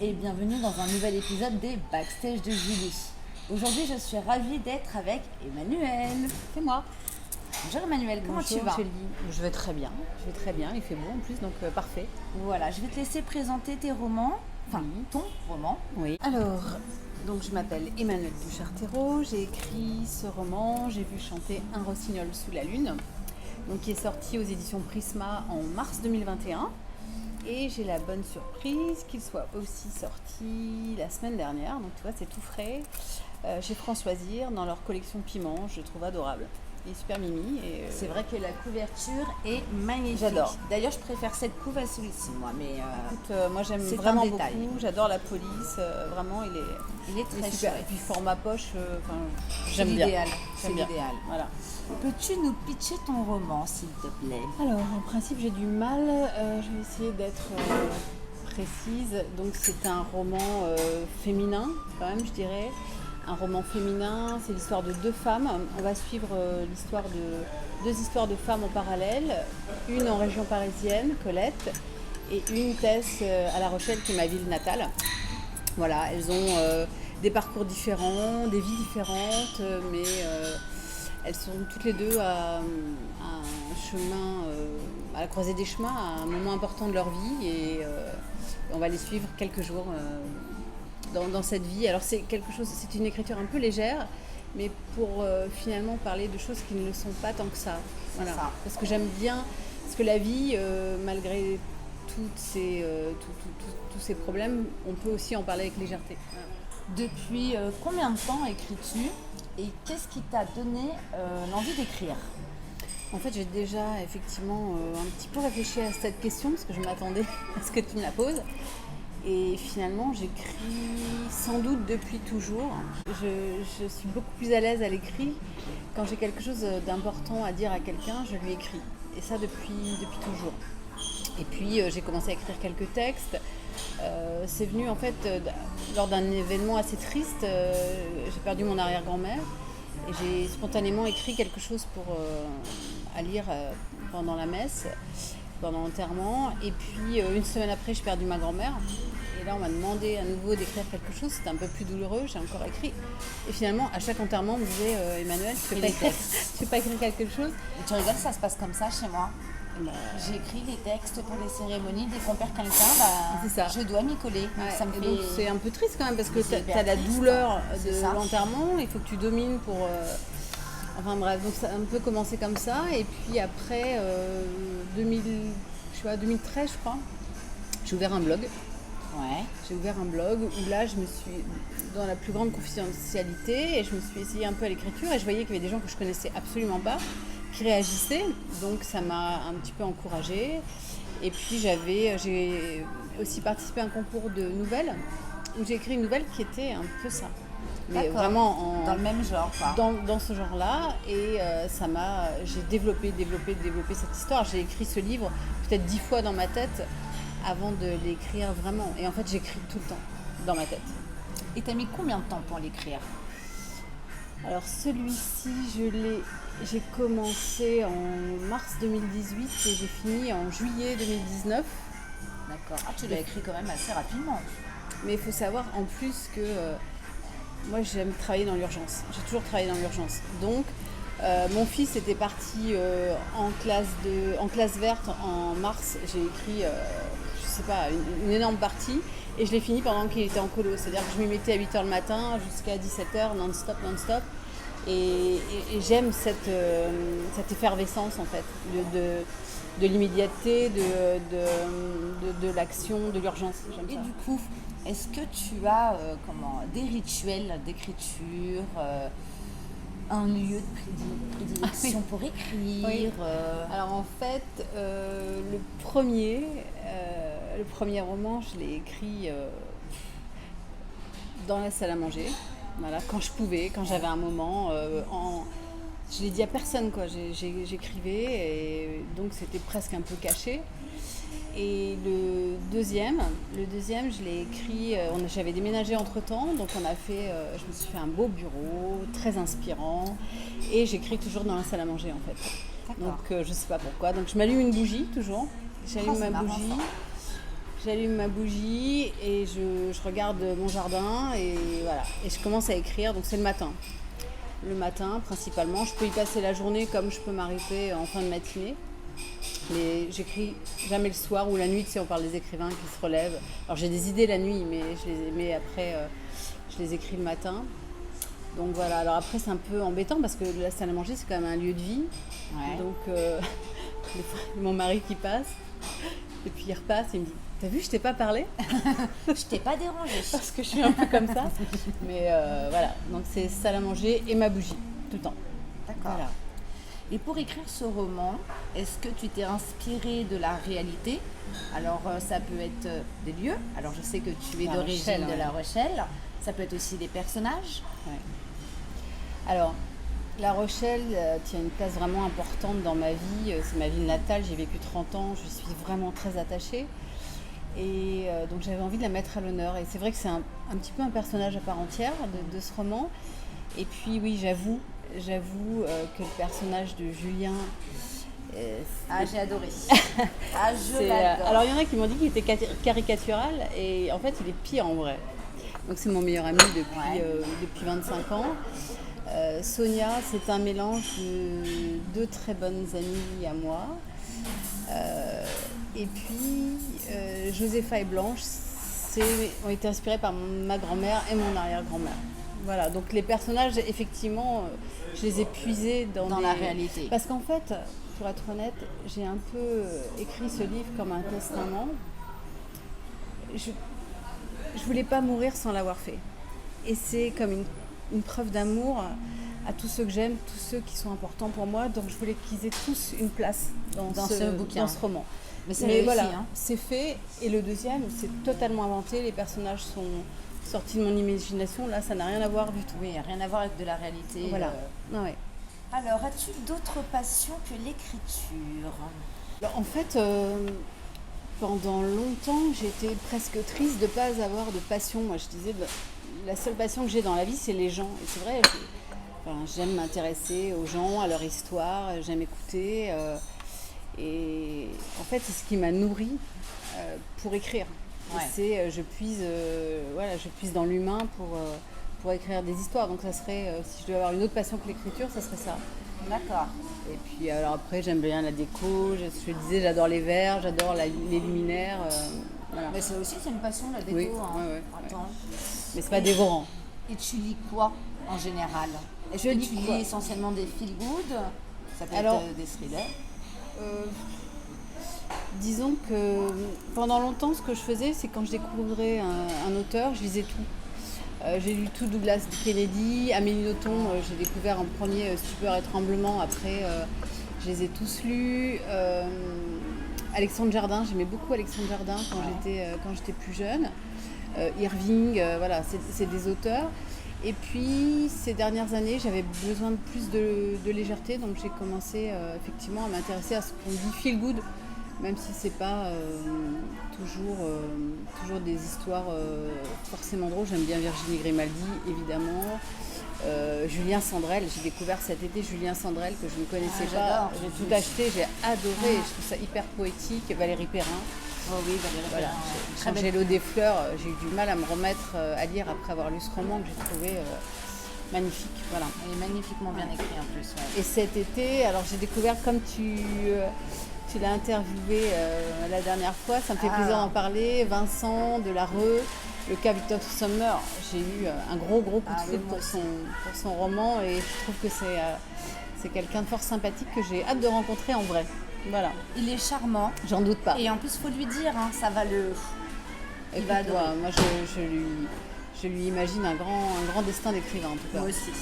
et bienvenue dans un nouvel épisode des Backstage de Julie. Aujourd'hui, je suis ravie d'être avec Emmanuel. C'est moi. Bonjour Emmanuel, comment tu vas? Je vais très bien, il fait beau en plus, donc parfait. Voilà, je vais te laisser présenter tes romans, ton roman. Oui. Alors, donc je m'appelle Emmanuel Duchartero, j'ai écrit ce roman, j'ai vu chanter Un rossignol sous la lune, donc qui est sorti aux éditions Prisma en mars 2021. Et j'ai la bonne surprise qu'il soit aussi sorti la semaine dernière, donc tu vois c'est tout frais, chez Françoisir dans leur collection Piment, je le trouve adorable. Il est super mimi. C'est vrai que la couverture est magnifique. J'adore. D'ailleurs, je préfère cette couve à celui-ci, moi. Mais écoute, moi j'aime vraiment beaucoup. J'adore la police. Vraiment, il est très super. chouette. Et puis format poche, j'aime bien. C'est l'idéal. Voilà. Peux-tu nous pitcher ton roman, s'il te plaît? Alors, en principe, j'ai du mal. Je vais essayer d'être précise. Donc, c'est un roman féminin, quand même, je dirais. Un roman féminin, c'est l'histoire de deux femmes. On va suivre l'histoire de deux histoires de femmes en parallèle. Une en région parisienne, Colette, et une Tess à La Rochelle, qui est ma ville natale. Voilà, elles ont des parcours différents, des vies différentes, mais elles sont toutes les deux à un chemin, à la croisée des chemins, à un moment important de leur vie, et on va les suivre quelques jours. Dans cette vie. Alors c'est une écriture un peu légère, mais pour finalement parler de choses qui ne le sont pas tant que ça. Voilà. Parce que j'aime bien, parce que la vie, malgré tous ces problèmes, on peut aussi en parler avec légèreté. Voilà. Depuis combien de temps écris-tu et qu'est-ce qui t'a donné l'envie d'écrire? En fait, j'ai déjà effectivement un petit peu réfléchi à cette question, parce que je m'attendais à ce que tu me la poses. Et finalement, j'écris sans doute depuis toujours. Je suis beaucoup plus à l'aise à l'écrit. Quand j'ai quelque chose d'important à dire à quelqu'un, je lui écris. Et ça depuis toujours. Et puis, j'ai commencé à écrire quelques textes. C'est venu en fait lors d'un événement assez triste. J'ai perdu mon arrière-grand-mère. Et j'ai spontanément écrit quelque chose à lire pendant la messe, pendant l'enterrement. Et puis, une semaine après, j'ai perdu ma grand-mère. Et là, on m'a demandé à nouveau d'écrire quelque chose. C'était un peu plus douloureux. J'ai encore écrit. Et finalement, à chaque enterrement, on me disait Emmanuel, tu peux pas écrire quelque chose? Et tu rigoles, ça se passe comme ça chez moi. J'écris les textes pour les cérémonies. Dès qu'on perd quelqu'un, je dois m'y coller. Ouais, ça me fait... donc, c'est un peu triste quand même, parce que tu as la douleur de l'enterrement. Il faut que tu domines pour... Enfin bref, donc ça a un peu commencé comme ça. Et puis après, 2013, je crois, j'ai ouvert un blog. Ouais. J'ai ouvert un blog où là, je me suis dans la plus grande confidentialité et je me suis essayée un peu à l'écriture et je voyais qu'il y avait des gens que je connaissais absolument pas qui réagissaient. Donc ça m'a un petit peu encouragée. Et puis j'ai aussi participé à un concours de nouvelles où j'ai écrit une nouvelle qui était un peu ça. Mais vraiment dans le même genre, quoi. Dans ce genre-là, et j'ai développé cette histoire. J'ai écrit ce livre peut-être 10 fois dans ma tête avant de l'écrire vraiment. Et en fait, j'écris tout le temps dans ma tête. Et t'as mis combien de temps pour l'écrire? Alors celui-ci, j'ai commencé en mars 2018 et j'ai fini en juillet 2019. D'accord. Ah, tu l'as écrit quand même assez rapidement. Mais il faut savoir en plus que moi, j'aime travailler dans l'urgence. J'ai toujours travaillé dans l'urgence. Donc, mon fils était parti en classe verte en mars. J'ai écrit, une énorme partie. Et je l'ai fini pendant qu'il était en colo. C'est-à-dire que je m'y mettais à 8h le matin jusqu'à 17h, non-stop. Et j'aime cette effervescence, en fait, de l'immédiateté, de l'action, de l'urgence. J'aime ça. Du coup, est-ce que tu as des rituels d'écriture, un lieu de prédilection pour écrire? Oui. Alors en fait, le premier roman, je l'ai écrit dans la salle à manger. Voilà, quand je pouvais, quand j'avais un moment. Je l'ai dit à personne, quoi. J'écrivais et donc c'était presque un peu caché. Et le deuxième, je l'ai écrit, j'avais déménagé entre-temps, donc je me suis fait un beau bureau, très inspirant, et j'écris toujours dans la salle à manger en fait. D'accord. Donc je sais pas pourquoi, donc je m'allume une bougie toujours, j'allume ma bougie, j'allume ma bougie et je regarde mon jardin et voilà. Et je commence à écrire, donc c'est le matin. Le matin, principalement. Je peux y passer la journée comme je peux m'arrêter en fin de matinée. Mais j'écris jamais le soir ou la nuit, tu sais, on parle des écrivains qui se relèvent. Alors j'ai des idées la nuit, mais après, je les écris le matin. Donc voilà, alors après c'est un peu embêtant parce que la salle à manger c'est quand même un lieu de vie. Ouais. Donc des fois, mon mari qui passe, et puis il repasse et il me dit « T'as vu, je t'ai pas parlé ?» Je t'ai pas dérangée. Parce que je suis un peu comme ça. Mais voilà, donc c'est salle à manger et ma bougie, tout le temps. D'accord. Voilà. Et pour écrire ce roman, est-ce que tu t'es inspirée de la réalité? Alors ça peut être des lieux. Alors je sais que tu es La d'origine Rochelle, de ouais. La Rochelle. Ça peut être aussi des personnages. Ouais. Alors, La Rochelle tient une place vraiment importante dans ma vie. C'est ma ville natale, j'ai vécu 30 ans, je suis vraiment très attachée. Et donc j'avais envie de la mettre à l'honneur. Et c'est vrai que c'est un petit peu un personnage à part entière de ce roman. Et puis oui, j'avoue que le personnage de Julien... J'ai adoré. Je c'est, l'adore. alors il y en a qui m'ont dit qu'il était caricatural et en fait il est pire en vrai. Donc c'est mon meilleur ami depuis 25 ans. Sonia, c'est un mélange de deux très bonnes amies à moi. Et puis Josépha et Blanche ont été inspirés par ma grand-mère et mon arrière-grand-mère. Voilà, donc les personnages, effectivement, je les ai puisés dans la réalité. Parce qu'en fait, pour être honnête, j'ai un peu écrit ce livre comme un testament. Je voulais pas mourir sans l'avoir fait. Et c'est comme une preuve d'amour à tous ceux que j'aime, tous ceux qui sont importants pour moi. Donc je voulais qu'ils aient tous une place dans ce bouquin, dans ce roman. Mais c'est réussi, voilà, hein. c'est fait. Et le deuxième, c'est totalement inventé. Les personnages sont sortis de mon imagination. Là, ça n'a rien à voir du tout. Oui, rien à voir avec de la réalité. Voilà. Ah ouais. Alors, as-tu d'autres passions que l'écriture? Alors, en fait, pendant longtemps, j'étais presque triste de ne pas avoir de passion. Moi, je disais, la seule passion que j'ai dans la vie, c'est les gens. Et c'est vrai, j'aime m'intéresser aux gens, à leur histoire, j'aime écouter. Et en fait, c'est ce qui m'a nourrie pour écrire. Ouais. Et je puise dans l'humain pour écrire des histoires. Donc ça serait, si je devais avoir une autre passion que l'écriture, ça serait ça. D'accord. Et puis alors après, j'aime bien la déco. Je disais, j'adore les verres, j'adore les luminaires. Voilà. Mais c'est une passion, la déco. Oui, hein. ouais. Attends. Mais c'est pas dévorant. Et tu lis quoi en général? Est-ce que tu lis essentiellement des feel-good? Ça peut être des thrillers. Disons que pendant longtemps, ce que je faisais, c'est quand je découvrais un auteur, je lisais tout. J'ai lu tout Douglas Kennedy, Amélie Nothomb, j'ai découvert en premier Stupeur et Tremblement, après je les ai tous lus. Alexandre Jardin, j'aimais beaucoup Alexandre Jardin quand j'étais plus jeune. Irving, voilà, c'est des auteurs. Et puis ces dernières années, j'avais besoin de plus de légèreté, donc j'ai commencé effectivement à m'intéresser à ce qu'on dit feel good, même si c'est pas toujours des histoires forcément drôles. J'aime bien Virginie Grimaldi, évidemment. Julien Sandrel, j'ai découvert cet été Julien Sandrel que je ne connaissais pas. J'ai tout acheté, j'ai adoré, je trouve ça hyper poétique. Valérie Perrin. Oh oui, Valérie Voilà. Perrin. Quand j'ai l'eau des fleurs, j'ai eu du mal à me remettre à lire après avoir lu ce roman que j'ai trouvé magnifique. Voilà. Il est magnifiquement bien écrit en plus. Ouais. Et cet été, alors j'ai découvert, comme tu l'as interviewé la dernière fois, ça me fait plaisir d'en parler, Vincent Delarue, Le cas Victor Sumner. J'ai eu un gros coup de foudre pour son roman et je trouve que c'est quelqu'un de fort sympathique que j'ai hâte de rencontrer en vrai. Voilà. Il est charmant. J'en doute pas. Et en plus, il faut lui dire, hein, ça va le... Il va adorer. Moi, je lui imagine un grand destin d'écrivain, en tout cas. Moi aussi.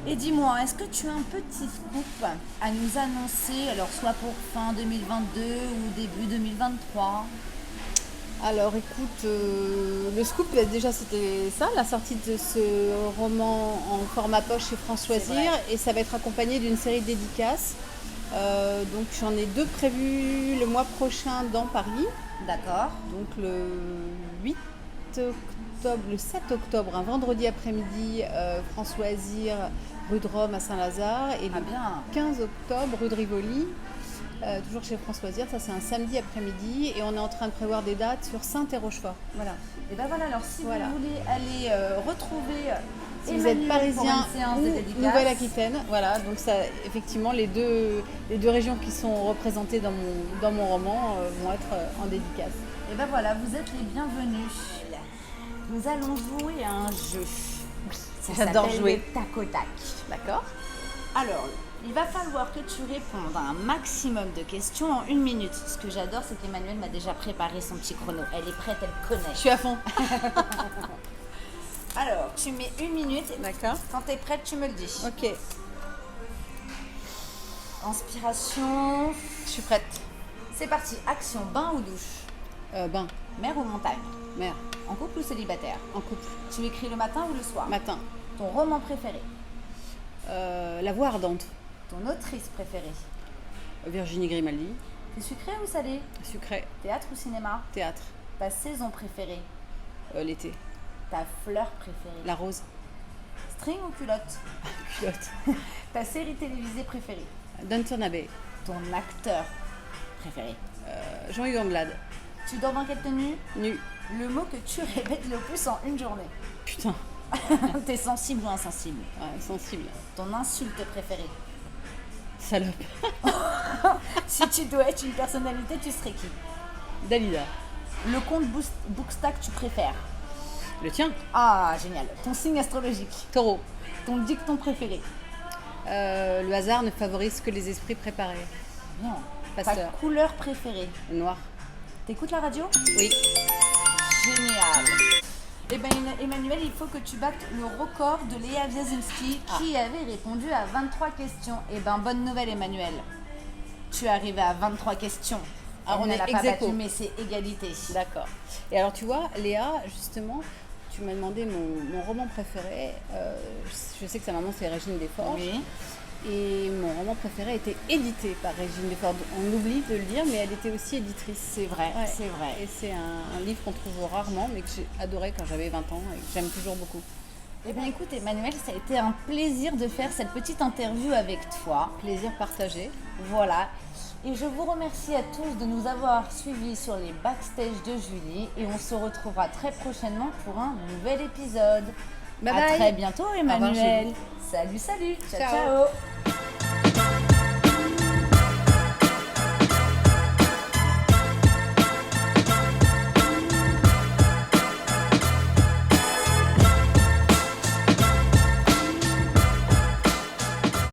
Et dis-moi, est-ce que tu as un petit scoop à nous annoncer, alors soit pour fin 2022 ou début 2023? Alors écoute, le scoop, déjà c'était ça, la sortie de ce roman en format poche chez Françoisir, et ça va être accompagné d'une série de dédicaces. Donc j'en ai 2 prévues le mois prochain dans Paris. D'accord. Donc le 7 octobre, un vendredi après-midi, Françoisir, rue de Rome à Saint-Lazare, et le 15 octobre, rue de Rivoli. toujours chez Françoisière. Ça, c'est un samedi après-midi et on est en train de prévoir des dates sur Sainte et Rochefort. Voilà. Et ben voilà, alors si Voilà. vous voulez aller retrouver Si vous êtes Emmanuel parisien pour une séance de ou dédicace, Nouvelle-Aquitaine, voilà, donc ça, effectivement, les deux régions qui sont représentées dans mon roman vont être en dédicace. et ben voilà, vous êtes les bienvenus. Nous allons jouer à un jeu. Ça J'adore s'appelle jouer. le tac au tac. D'accord? Alors, il va falloir que tu répondes à un maximum de questions en 1 minute. Ce que j'adore, c'est qu'Emmanuel m'a déjà préparé son petit chrono. Elle est prête, elle connaît. Je suis à fond. Alors, tu mets 1 minute. D'accord. Quand tu es prête, tu me le dis. Ok, Inspiration. je suis prête. C'est parti. Action, bain ou douche? Bain, Mer ou montagne? mer, En couple ou célibataire? en couple, Tu écris le matin ou le soir? matin. Ton roman préféré? La voix ardente, Ton autrice préférée? Virginie Grimaldi. C'est sucré ou salé? Sucré, Théâtre ou cinéma? théâtre, Ta saison préférée? l'été, Ta fleur préférée? la rose, String ou culotte? culotte, Ta série télévisée préférée? Downton Abbey, Ton acteur préféré? Jean-Hugues Anglade, Tu dors dans quelle tenue? nu. Le mot que tu répètes le plus en une journée? Putain, T'es sensible ou insensible? ouais, sensible, Ton insulte préférée? salope, Si tu dois être une personnalité, tu serais qui? Dalida. Le compte Bookstack tu préfères? Le tien, Ah, génial. Ton signe astrologique? taureau. Ton dicton préféré? Le hasard ne favorise que les esprits préparés. Bien. Pasteur. Ta couleur préférée? Noir. T'écoutes la radio? Oui. Génial. Eh bien, Emmanuel, il faut que tu battes le record de Léa Wiesinski qui avait répondu à 23 questions. Eh bien, bonne nouvelle, Emmanuel. Tu es arrivé à 23 questions. Ah, on Elle ne est l'a pas ex aequo. battu, mais c'est égalité. D'accord. Et alors, tu vois, Léa, justement, tu m'as demandé mon roman préféré. Je sais que sa maman, c'est Régine Desforges. Oui. Et mon roman préféré a été édité par Régine Desforges. On oublie de le dire, mais elle était aussi éditrice. C'est vrai, Ouais. c'est vrai. Et c'est un livre qu'on trouve rarement, mais que j'ai adoré quand j'avais 20 ans et que j'aime toujours beaucoup. Eh bien, écoute, Emmanuel, ça a été un plaisir de faire cette petite interview avec toi. Plaisir partagé. Voilà. Et je vous remercie à tous de nous avoir suivis sur les backstage de Julie. Et on se retrouvera très prochainement pour un nouvel épisode. Bye À bye. très bientôt, revoir, Emmanuel. Julie. Salut, salut. Ciao, Ciao. ciao.